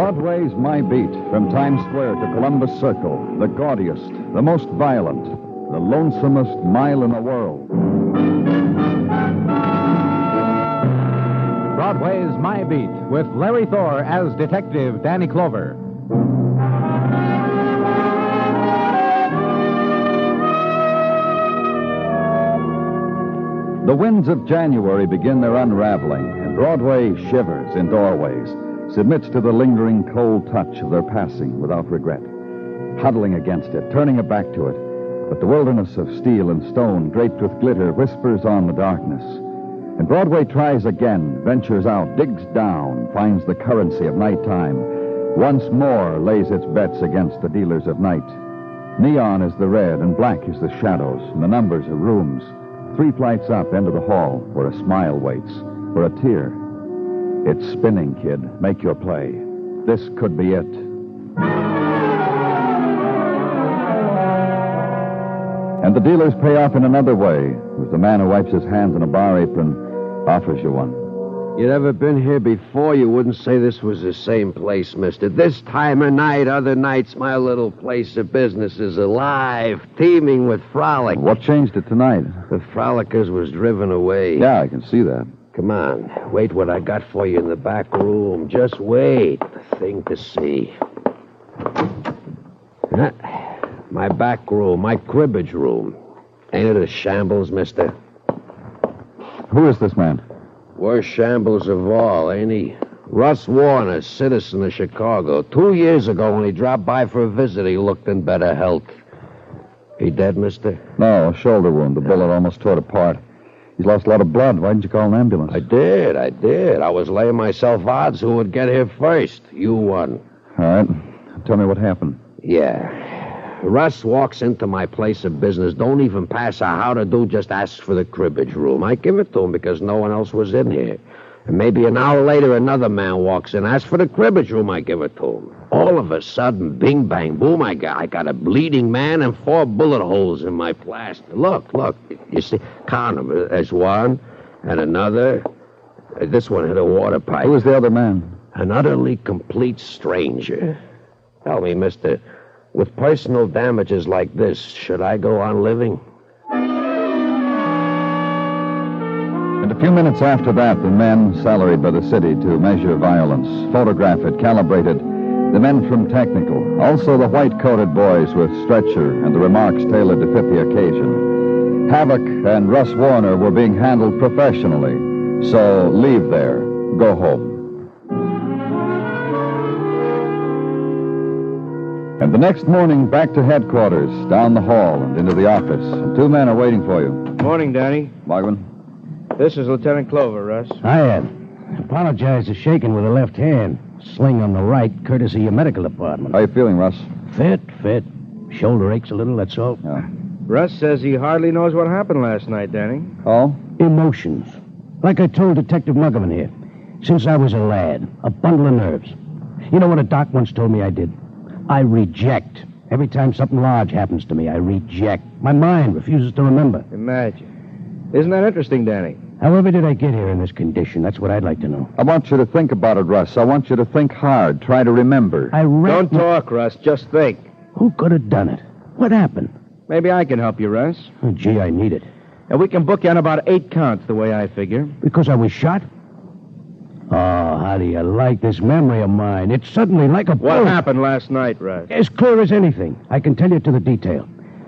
Broadway's My Beat, from Times Square to Columbus Circle, the gaudiest, the most violent, the lonesomest mile in the world. Broadway's My Beat, with Larry Thor as Detective Danny Clover. The winds of January begin their unraveling, and Broadway shivers in doorways, submits to the lingering cold touch of their passing without regret, huddling against it, turning her back to it. But the wilderness of steel and stone draped with glitter whispers on the darkness. And Broadway tries again, ventures out, digs down, finds the currency of nighttime, once more lays its bets against the dealers of night. Neon is the red and black is the shadows, and the numbers of rooms. 3 flights up, into the hall, where a smile waits, where a tear. It's spinning, kid. Make your play. This could be it. And the dealers pay off in another way, as the man who wipes his hands on a bar apron offers you one. You'd ever been here before, you wouldn't say this was the same place, mister. This time of night, other nights, my little place of business is alive, teeming with frolic. What changed it tonight? The frolickers was driven away. Yeah, I can see that. Come on, wait what I got for you in the back room. Just wait. The thing to see. My back room, my cribbage room. Ain't it a shambles, mister? Who is this man? Worst shambles of all, ain't he? Russ Warner, citizen of Chicago. 2 years ago, when he dropped by for a visit, he looked in better health. He dead, mister? No, a shoulder wound. The bullet almost tore it apart. He's lost a lot of blood. Why didn't you call an ambulance? I did. I was laying myself odds who would get here first. You won. All right. Tell me what happened. Yeah. Russ walks into my place of business, don't even pass a how to do, just asks for the cribbage room. I give it to him because no one else was in here. And maybe an hour later, another man walks in, asks for the cribbage room. I give it to him. All of a sudden, bing, bang, boom, I got a bleeding man and 4 bullet holes in my plaster. Look. You see, count them. There's one and another. This one hit a water pipe. Who was the other man? An utterly complete stranger. Tell me, mister, with personal damages like this, should I go on living? And a few minutes after that, the men salaried by the city to measure violence, photograph it, calibrate it, the men from technical, also the white-coated boys with stretcher and the remarks tailored to fit the occasion. Havoc and Russ Warner were being handled professionally, so leave there, go home. And the next morning, back to headquarters, down the hall and into the office. And 2 men are waiting for you. Morning, Danny. Margman? This is Lieutenant Clover, Russ. I apologize for shaking with the left hand. Sling on the right, courtesy of your medical department. How you feeling, Russ? Fit. Shoulder aches a little, that's all. Yeah. Russ says he hardly knows what happened last night, Danny. Oh? Emotions. Like I told Detective Muggerman here. Since I was a lad, a bundle of nerves. You know what a doc once told me I did? I reject. Every time something large happens to me, I reject. My mind refuses to remember. Imagine. Isn't that interesting, Danny? However did I get here in this condition? That's what I'd like to know. I want you to think about it, Russ. I want you to think hard. Try to remember. Don't talk, Russ. Just think. Who could have done it? What happened? Maybe I can help you, Russ. Oh, gee, I need it. And we can book you on about 8 counts, the way I figure. Because I was shot? Oh, how do you like this memory of mine? It's suddenly like a What happened last night, Russ? As clear as anything. I can tell you to the detail.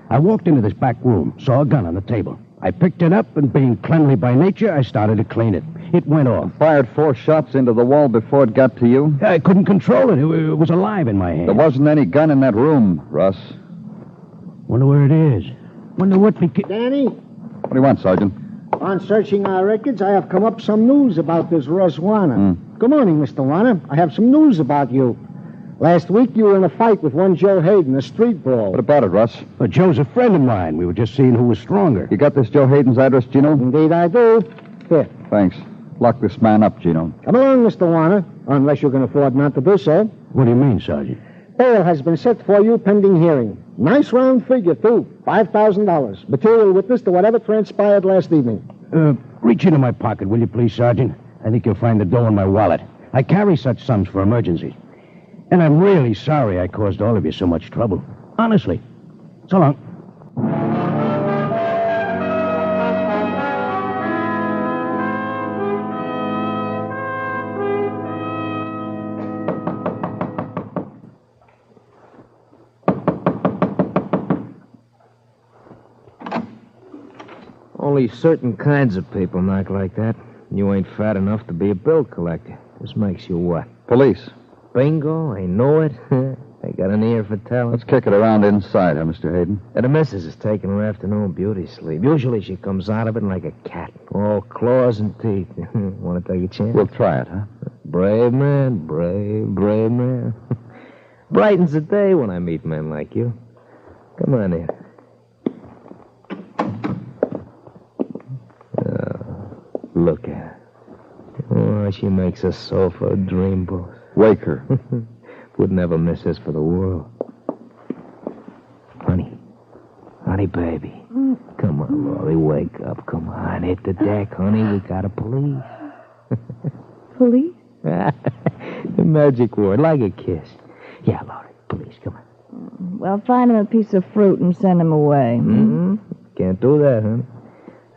I walked into this back room, saw a gun on the table. I picked it up, and being cleanly by nature, I started to clean it. It went off. Fired 4 shots into the wall before it got to you? I couldn't control it. It was alive in my hand. There wasn't any gun in that room, Russ. Wonder where it is. Wonder what Danny, What do you want, Sergeant? on searching our records, I have come up some news about this Russ Warner. Good morning, Mr. Warner. I have some news about you. Last week, you were in a fight with one Joe Hayden, a street brawl. What about it, Russ? Well, Joe's a friend of mine. We were just seeing who was stronger. You got this Joe Haydens address, Gino? Indeed I do. Here. Thanks. Lock this man up, Gino. Come along, Mr. Warner, unless you can afford not to do so. What do you mean, Sergeant? Bail has been set for you pending hearing. Nice round figure, too. $5,000. Material witness to whatever transpired last evening. Reach into my pocket, will you please, Sergeant? I think you'll find the dough in my wallet. I carry such sums for emergencies. And I'm really sorry I caused all of you so much trouble. Honestly. So long. Only certain kinds of people knock like that. You ain't fat enough to be a bill collector. This makes you what? Police. Bingo, I know it. They got an ear for talent. Let's kick it around inside, huh, Mr. Hayden? The missus is taking her afternoon beauty sleep. Usually she comes out of it like a cat. All claws and teeth. Want to take a chance? We'll try it, huh? Brave man, brave man. Brightens the day when I meet men like you. Come on in. Look at her. Oh, she makes a sofa a dream boat. Wake her. Would never miss this for the world. Honey, baby. Come on, Laurie, wake up. Come on, hit the deck, honey. We got a police. Police? The magic word, like a kiss. Yeah, Laurie, police, come on. Well, find him a piece of fruit and send him away. Mm-hmm. Can't do that, honey.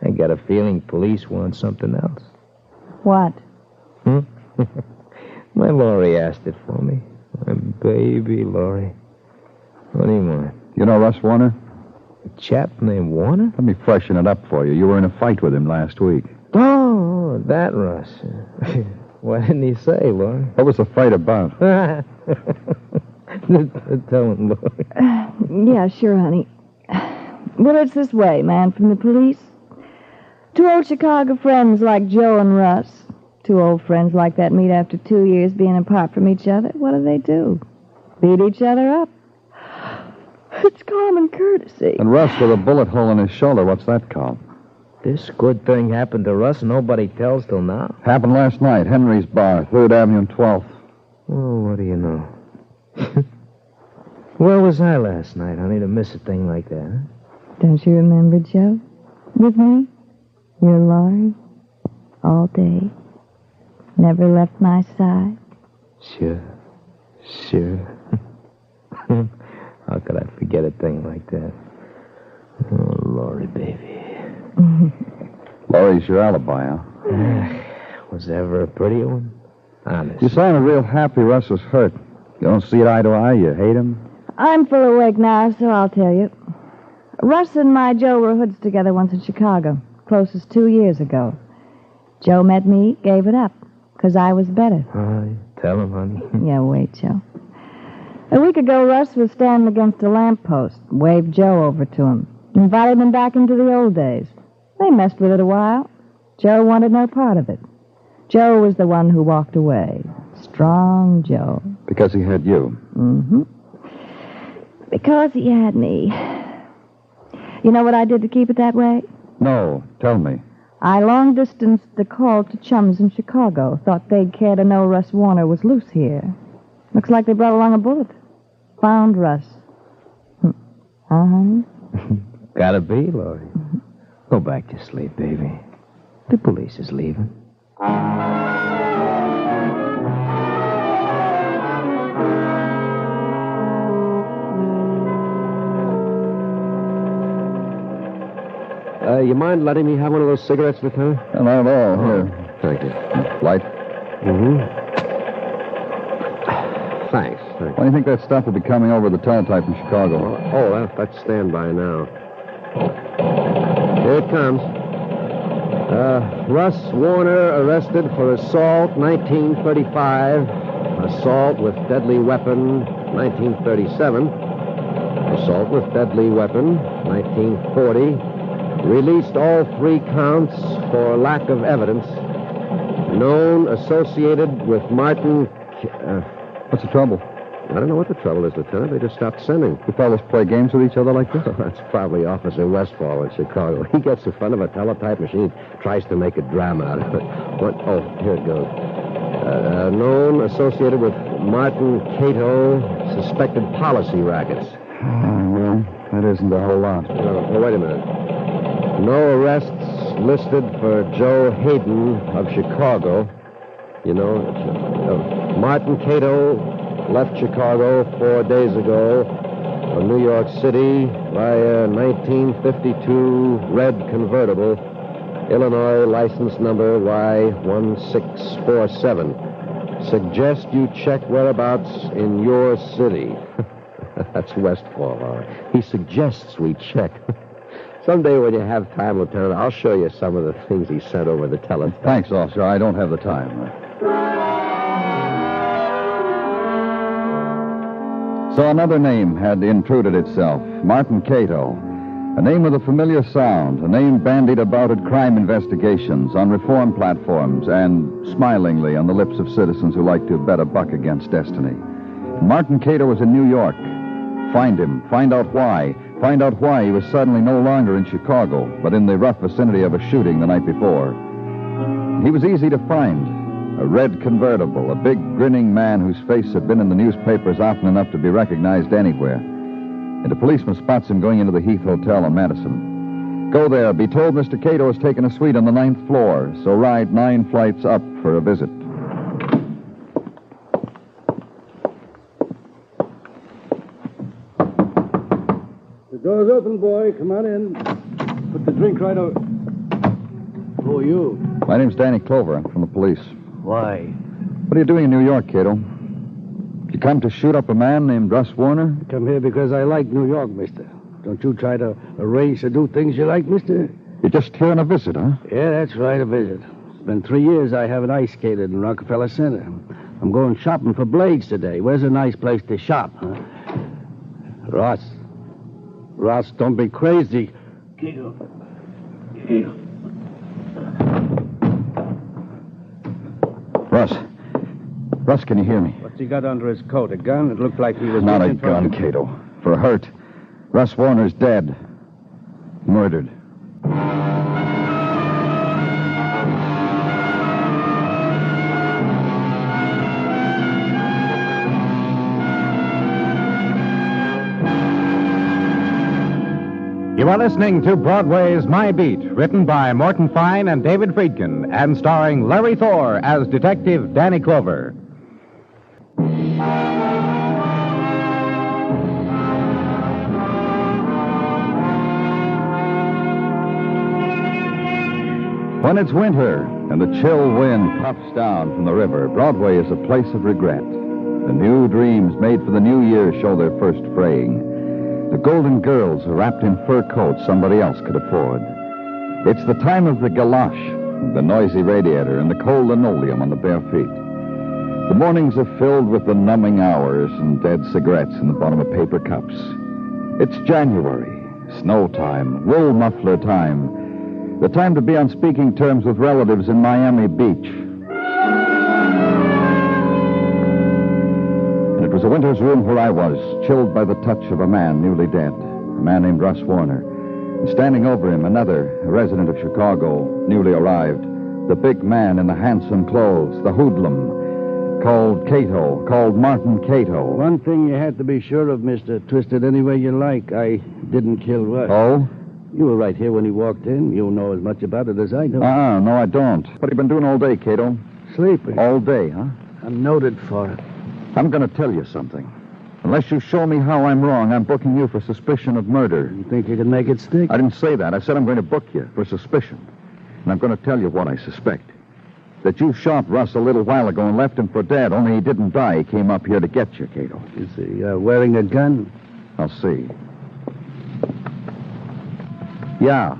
I got a feeling police want something else. What? My Laurie asked it for me. My baby Laurie. What do you want? You know Russ Warner? A chap named Warner? Let me freshen it up for you. You were in a fight with him last week. Oh, that Russ. What didn't he say, Laurie? What was the fight about? Tell him, Laurie. Yeah, sure, honey. Well, it's this way, man, from the police. Two old Chicago friends like Joe and Russ. Two old friends like that meet after 2 years being apart from each other. What do? Beat each other up. It's common courtesy. And Russ with a bullet hole in his shoulder, what's that called? This good thing happened to Russ, nobody tells till now. Happened last night, Henry's Bar, 3rd Avenue and 12th. Oh, what do you know? Where was I last night, honey, to miss a thing like that, huh? Don't you remember, Joe? With me? Your Laurie? All day. Never left my side. Sure. How could I forget a thing like that? Oh, Laurie, baby. Laurie's your alibi, huh? Was there ever a prettier one? Honest. You sounded real happy Russ was hurt. You don't see it eye to eye? You hate him? I'm full awake now, so I'll tell you. Russ and my Joe were hoods together once in Chicago, closest 2 years ago. Joe met me, gave it up, because I was better. Tell him, honey. Yeah, wait, Joe. A week ago, Russ was standing against a lamppost, waved Joe over to him, invited him back into the old days. They messed with it a while. Joe wanted no part of it. Joe was the one who walked away. Strong Joe. Because he had you. Mm-hmm. Because he had me. You know what I did to keep it that way? No, tell me. I long-distanced the call to chums in Chicago. Thought they'd care to know Russ Warner was loose here. Looks like they brought along a bullet. Found Russ. Honey? Gotta be, Laurie. Go back to sleep, baby. The police is leaving. You mind letting me have one of those cigarettes, Lieutenant? Not at all. Here. Thank you. Light? Mm-hmm. Thanks. When do you think that stuff will be coming over the teletype from Chicago? That's standby now. Here it comes. Russ Warner arrested for assault, 1935. Assault with deadly weapon, 1937. Assault with deadly weapon, 1940. Released all 3 counts for lack of evidence. Known associated with Martin... What's the trouble? I don't know what the trouble is, Lieutenant. They just stopped sending. You fellas play games with each other like this? That's probably Officer Westfall in Chicago. He gets in front of a teletype machine, tries to make a drama out of it. Here it goes. Known associated with Martin Cato, suspected policy rackets. Well, that isn't a whole lot. No, wait a minute. No arrests listed for Joe Hayden of Chicago. You know, Martin Cato, left Chicago 4 days ago for New York City via 1952 red convertible, Illinois license number Y1647. Suggest you check whereabouts in your city. That's Westfall, all right. He suggests we check. Someday when you have time, Lieutenant, I'll show you some of the things he sent over the telephone. Thanks, officer. I don't have the time. So another name had intruded itself. Martin Cato. A name with a familiar sound. A name bandied about at crime investigations, on reform platforms, and smilingly on the lips of citizens who like to bet a buck against destiny. Martin Cato was in New York. Find him. Find out why. Find out why he was suddenly no longer in Chicago, but in the rough vicinity of a shooting the night before. He was easy to find. A red convertible, a big grinning man whose face had been in the newspapers often enough to be recognized anywhere. And a policeman spots him going into the Heath Hotel on Madison. Go there. Be told Mr. Cato has taken a suite on the 9th floor, so ride 9 flights up for a visit. The door's open, boy. Come on in. Put the drink right over. Who are you? My name's Danny Clover. I'm from the police. Why? What are you doing in New York, Cato? You come to shoot up a man named Russ Warner? I come here because I like New York, mister. Don't you try to arrange to do things you like, mister? You're just here on a visit, huh? Yeah, that's right, a visit. It's been 3 years I haven't ice skated in Rockefeller Center. I'm going shopping for blades today. Where's a nice place to shop, huh? Russ, don't be crazy. Cato. Russ, can you hear me? What's he got under his coat? A gun? It looked like he was... Not a gun, Cato. For a hurt. Russ Warner's dead. Murdered. You are listening to Broadway's My Beat, written by Morton Fine and David Friedkin, and starring Larry Thor as Detective Danny Clover. When it's winter and the chill wind puffs down from the river, Broadway is a place of regret. The new dreams made for the new year show their first fraying. The golden girls are wrapped in fur coats somebody else could afford. It's the time of the galoche, the noisy radiator, and the cold linoleum on the bare feet. The mornings are filled with the numbing hours and dead cigarettes in the bottom of paper cups. It's January, snow time, wool muffler time, the time to be on speaking terms with relatives in Miami Beach. And it was a winter's room where I was, chilled by the touch of a man newly dead, a man named Russ Warner. And standing over him, another, a resident of Chicago, newly arrived, the big man in the handsome clothes, the hoodlum, called Cato, called Martin Cato. One thing you had to be sure of, mister. Twist it any way you like. I didn't kill Russ. Oh? You were right here when he walked in. You know as much about it as I do. No, I don't. What have you been doing all day, Cato? Sleeping. All day, huh? I'm noted for it. I'm going to tell you something. Unless you show me how I'm wrong, I'm booking you for suspicion of murder. You think you can make it stick? I didn't say that. I said I'm going to book you for suspicion. And I'm going to tell you what I suspect. That you shot Russ a little while ago and left him for dead, only he didn't die. He came up here to get you, Cato. Is he wearing a gun? I'll see. Yeah,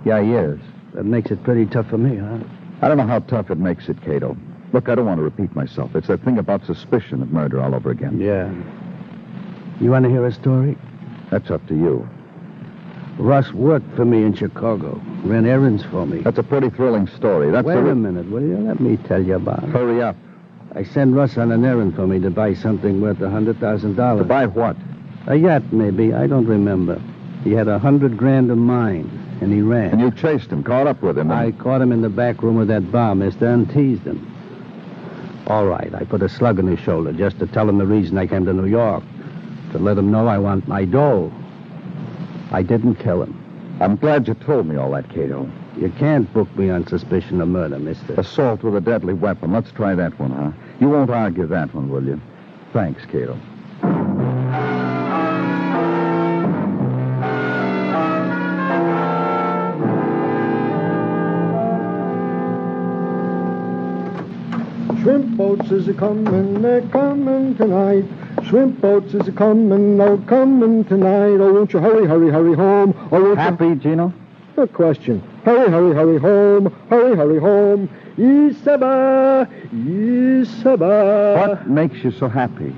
he is. That makes it pretty tough for me, huh? I don't know how tough it makes it, Cato. Look, I don't want to repeat myself. It's that thing about suspicion of murder all over again. Yeah. You want to hear a story? That's up to you. Russ worked for me in Chicago. Ran errands for me. That's a pretty thrilling story. Wait a minute, will you? Let me tell you about it. Hurry up. I sent Russ on an errand for me to buy something worth $100,000. To buy what? A yacht, maybe. I don't remember. He had $100,000 of mine, and he ran. And you chased him, caught up with him. I caught him in the back room of that bar, mister, and teased him. All right, I put a slug in his shoulder just to tell him the reason I came to New York. To let him know I want my dough. I didn't kill him. I'm glad you told me all that, Cato. You can't book me on suspicion of murder, mister. Assault with a deadly weapon. Let's try that one, huh? You won't argue that one, will you? Thanks, Cato. Shrimp boats is a-comin', they're comin' tonight. Shrimp boats is a-comin', they're comin' tonight. Oh, won't you hurry, hurry, hurry home? Oh, won't Happy, Gino? No question. Hurry, hurry, hurry home. Hurry, hurry home. Isaba, Isaba. What makes you so happy?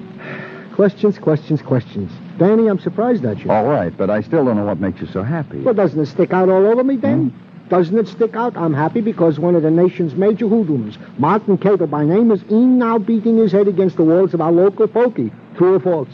Questions, questions, questions. Danny, I'm surprised at you. All right, but I still don't know what makes you so happy. Well, doesn't it stick out all over me, Danny? Doesn't it stick out? I'm happy because one of the nation's major hoodlums, Martin Cato by name, is now beating his head against the walls of our local pokey. True or false?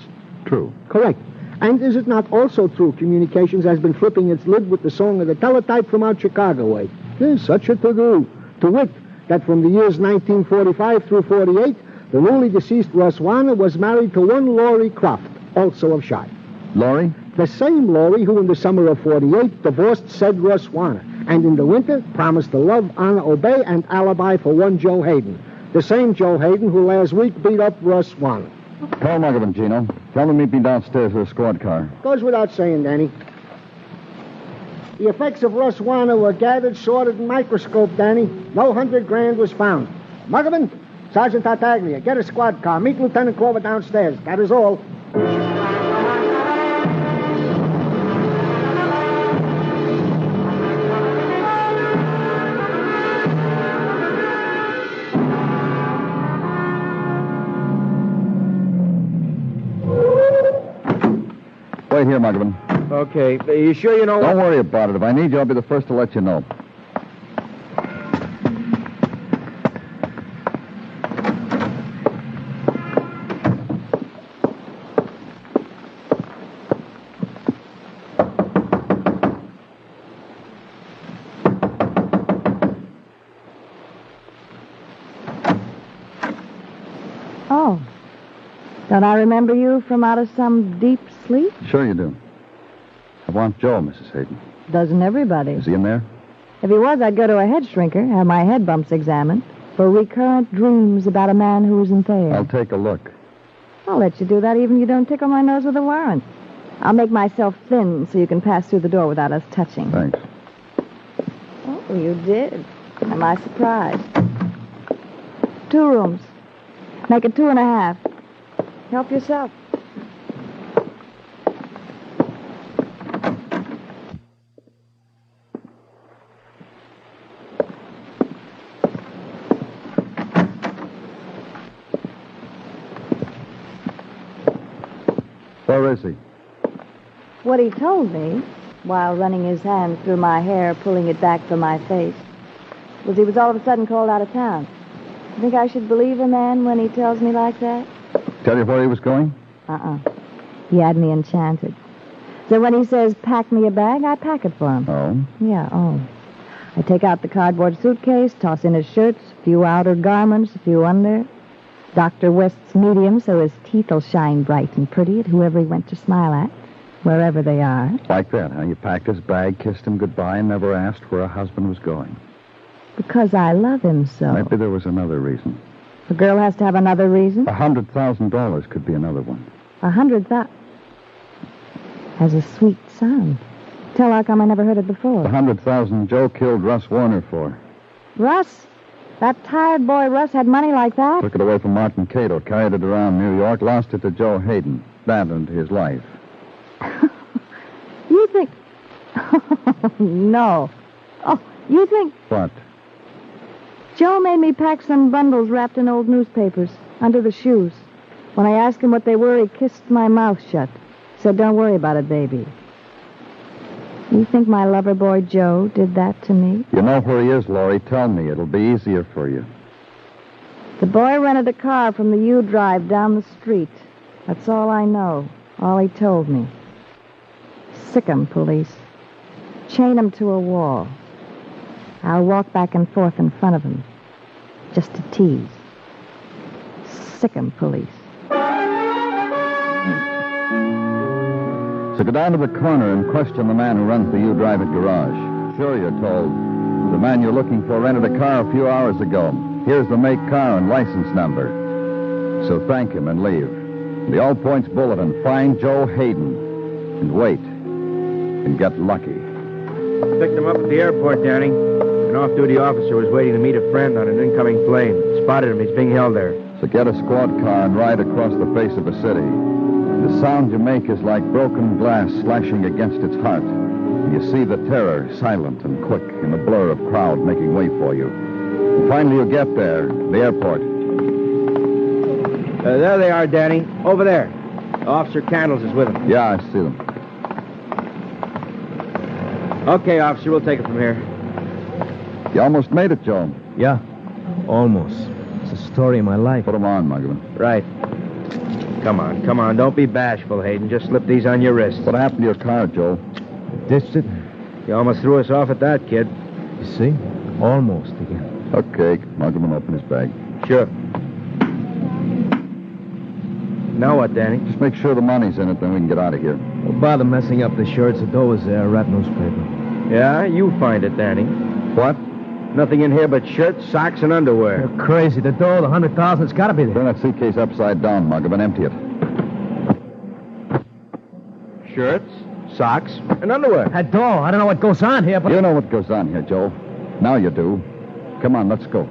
True. Correct. And is it not also true Communications has been flipping its lid with the song of the teletype from out Chicago way? There's such a to-do. To wit, that from the years 1945 through 48, the newly deceased Russ Warner was married to one Laurie Croft, also of Shire. Laurie? The same Laurie who in the summer of 48 divorced said Russ Warner, and in the winter promised to love, honor, obey, and alibi for one Joe Hayden. The same Joe Hayden who last week beat up Russ Warner. Call Muggavan, Gino. Tell them to meet me downstairs with a squad car. Goes without saying, Danny. The effects of Russ Warner were gathered, sorted, and microscoped, Danny. No $100,000 was found. Muggavan, Sergeant Tartaglia, get a squad car. Meet Lieutenant Clover downstairs. That is all. Wait here, Muggavan. Okay. You sure you know Don't worry about it. If I need you, I'll be the first to let you know. Oh. Don't I remember you from out of some deep sleep? Sure you do. I want Joe, Mrs. Hayden. Doesn't everybody? Is he in there? If he was, I'd go to a head shrinker, have my head bumps examined for recurrent dreams about a man who isn't there. I'll take a look. I'll let you do that even if you don't tickle my nose with a warrant. I'll make myself thin so you can pass through the door without us touching. Thanks. Oh, you did. Am I surprised? 2 rooms. Make it 2.5. Help yourself. Where is he? What he told me, while running his hands through my hair, pulling it back from my face, was he was all of a sudden called out of town. You think I should believe a man when he tells me like that? Tell you where he was going? He had me enchanted. So when he says, pack me a bag, I pack it for him. Oh? Yeah, oh. I take out the cardboard suitcase, toss in his shirts, a few outer garments, a few under. Dr. West's medium, so his teeth will shine bright and pretty at whoever he went to smile at, wherever they are. Like that, huh? You packed his bag, kissed him goodbye, and never asked where a husband was going. Because I love him so. Maybe there was another reason. A girl has to have another reason? $100,000 could be another one. 100,000. Has a sweet sound. Tell how come I never heard it before. The $100,000 Joe killed Russ Warner for. Russ? That tired boy Russ had money like that? Took it away from Martin Cato, carried it around New York, lost it to Joe Hayden. That and his life. You think... No. Oh, you think... What? Joe made me pack some bundles wrapped in old newspapers under the shoes. When I asked him what they were, he kissed my mouth shut. Said, don't worry about it, baby. You think my lover boy Joe did that to me? You know where he is, Laurie. Tell me. It'll be easier for you. The boy rented a car from the U-Drive down the street. That's all I know. All he told me. Sick 'em, police. Chain 'em to a wall. I'll walk back and forth in front of him. Just to tease. Sick 'em, police. So go down to the corner and question the man who runs the U-Drive garage. Sure, you're told. The man you're looking for rented a car a few hours ago. Here's the make, car, and license number. So thank him and leave. The All Points Bulletin. Find Joe Hayden. And wait. And get lucky. Picked him up at the airport, Danny. An off-duty officer was waiting to meet a friend on an incoming plane. Spotted him. He's being held there. So get a squad car and ride across the face of a city. The sound you make is like broken glass slashing against its heart. You see the terror, silent and quick, in the blur of crowd making way for you. And finally you get there, the airport. There they are, Danny. Over there. Officer Candles is with him. Yeah, I see them. Okay, officer, we'll take it from here. You almost made it, Joe. Yeah, almost. It's the story of my life. Put them on, Muggavan. Right. Come on. Don't be bashful, Hayden. Just slip these on your wrist. What happened to your car, Joe? Ditched it. You almost threw us off at that, kid. You see? Almost again. Okay, Muggavan, open his bag. Sure. Now what, Danny? Just make sure the money's in it, then we can get out of here. Don't bother messing up the shirts. The dough is there. Wrap newspaper. Yeah, you find it, Danny. What? Nothing in here but shirts, socks, and underwear. You're crazy. The dough, the 100,000, it's got to be there. Turn that suitcase upside down, Muggavan. Empty it. Shirts, socks, and underwear. That dough, I don't know what goes on here, but... You know what goes on here, Joe. Now you do. Come on, let's go.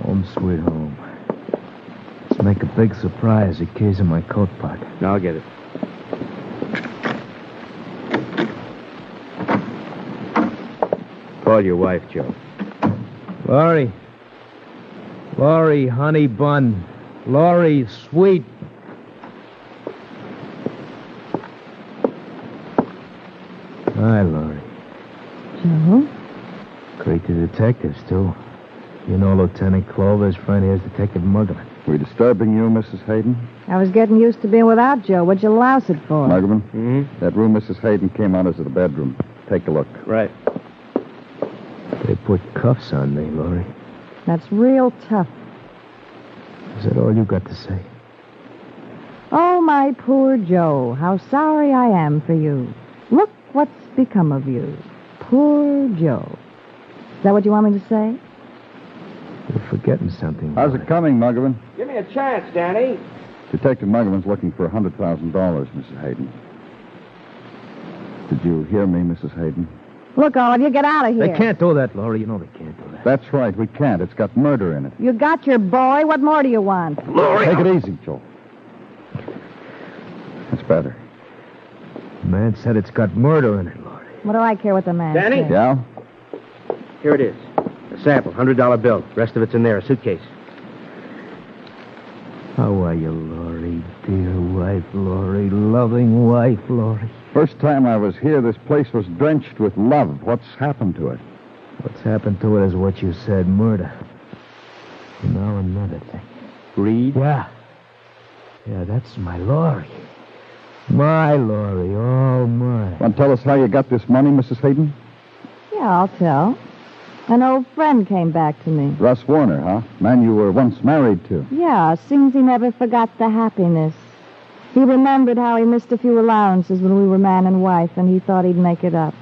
Home sweet home. Let's make a big surprise. The keys in my coat pocket. Now I'll get it. Call your wife, Joe. Laurie, honey bun. Laurie, sweet. Hi, Laurie. Joe? Great the detectives, too. You know Lieutenant Clover's friend here's Detective Muggavan. We disturbing you, Mrs. Hayden? I was getting used to being without Joe. What'd you louse it for? Muggavan? Mm-hmm. That room Mrs. Hayden came out is the bedroom. Take a look. Right. They put cuffs on me, Laurie. That's real tough. Is that all you got to say? Oh, my poor Joe. How sorry I am for you. Look what's become of you. Poor Joe. Is that what you want me to say? You're forgetting something. How's Laurie. it coming, Muggavan? Give me a chance, Danny. Detective Muggavan's looking for $100,000, Mrs. Hayden. Did you hear me, Mrs. Hayden? Look, all of you, get out of here. They can't do that, Laurie. You know they can't do that. That's right, we can't. It's got murder in it. You got your boy. What more do you want? Take it easy, Joe. That's better. The man said it's got murder in it, Laurie. What do I care what the man Danny? says? Yeah? Here it is. A sample, $100 bill. Rest of it's in there, a suitcase. How are you, Laurie? Dear wife, Laurie. Loving wife, Laurie. First time I was here, this place was drenched with love. What's happened to it? What's happened to it is what you said, murder. And now another thing. Greed? Yeah. Yeah, that's my Laurie. My Laurie, all mine. Want to tell us how you got this money, Mrs. Hayden? Yeah, I'll tell. An old friend came back to me. Russ Warner, huh? Man you were once married to. Yeah, seems he never forgot the happiness. He remembered how he missed a few allowances when we were man and wife, and he thought he'd make it up.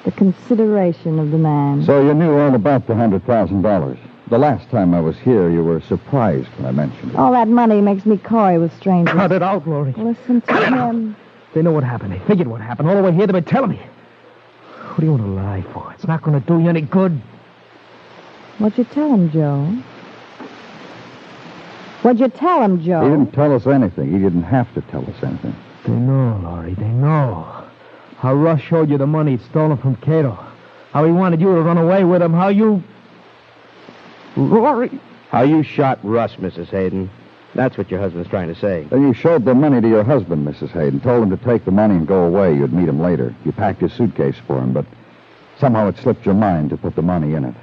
The consideration of the man. So you knew all about the $100,000. The last time I was here, you were surprised when I mentioned it. All that money makes me coy with strangers. Cut it out, Laurie. Listen to him. They know what happened. They figured what happened. All the way here, they've been telling me. What do you want to lie for? It's not going to do you any good. What'd you tell him, Joe? What'd you tell him, Joe? He didn't tell us anything. He didn't have to tell us anything. They know, Laurie. They know. How Russ showed you the money he'd stolen from Cato. How he wanted you to run away with him. How you... Laurie... How you shot Russ, Mrs. Hayden. That's what your husband's trying to say. Then you showed the money to your husband, Mrs. Hayden. Told him to take the money and go away. You'd meet him later. You packed his suitcase for him, but somehow it slipped your mind to put the money in it.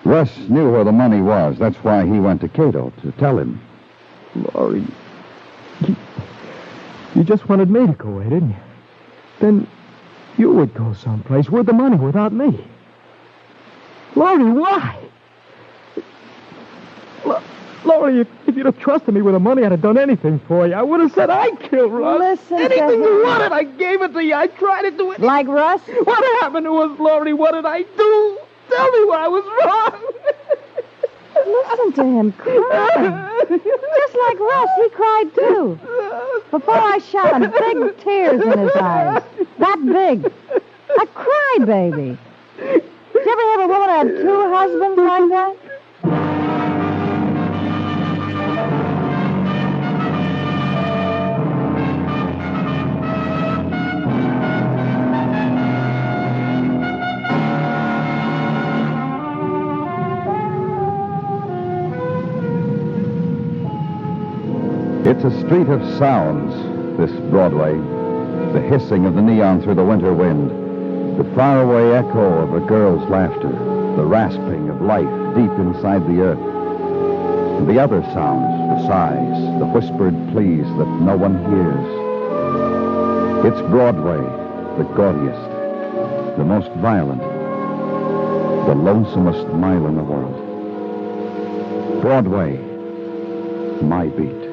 Russ knew where the money was. That's why he went to Cato to tell him. Laurie... You just wanted me to go away, didn't you? Then you would go someplace with the money without me. Laurie, why? Laurie, you If you'd have trusted me with the money, I'd have done anything for you. I would have said I killed Russ. Listen to anything him. you wanted, I gave it to you. I tried to do it. Like Russ? What happened to us, Laurie? What did I do? Tell me where I was wrong. Listen to him crying. Just like Russ, he cried too. Before I shot him, big tears in his eyes. That big. A crybaby. Did you ever have a woman that had two husbands like that? It's a street of sounds, this Broadway. The hissing of the neon through the winter wind, the faraway echo of a girl's laughter, the rasping of life deep inside the earth. And the other sounds, the sighs, the whispered pleas that no one hears. It's Broadway, the gaudiest, the most violent, the lonesomest mile in the world. Broadway, my beat.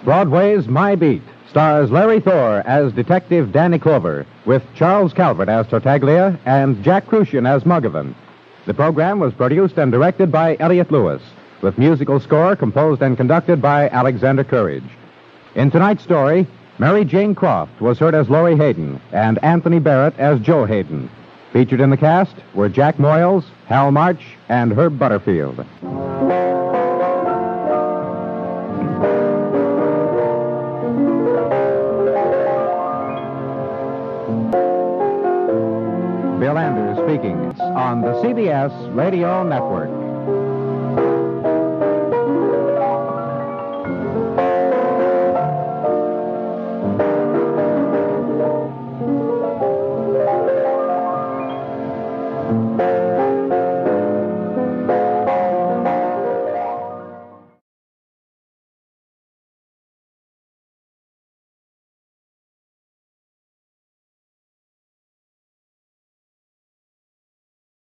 Broadway's My Beat stars Larry Thor as Detective Danny Clover, with Charles Calvert as Tartaglia and Jack Crucian as Muggavan. The program was produced and directed by Elliott Lewis, with musical score composed and conducted by Alexander Courage. In tonight's story, Mary Jane Croft was heard as Laurie Hayden and Anthony Barrett as Joe Hayden. Featured in the cast were Jack Moyles, Hal March, and Herb Butterfield. Bill Anders speaking on the CBS Radio Network.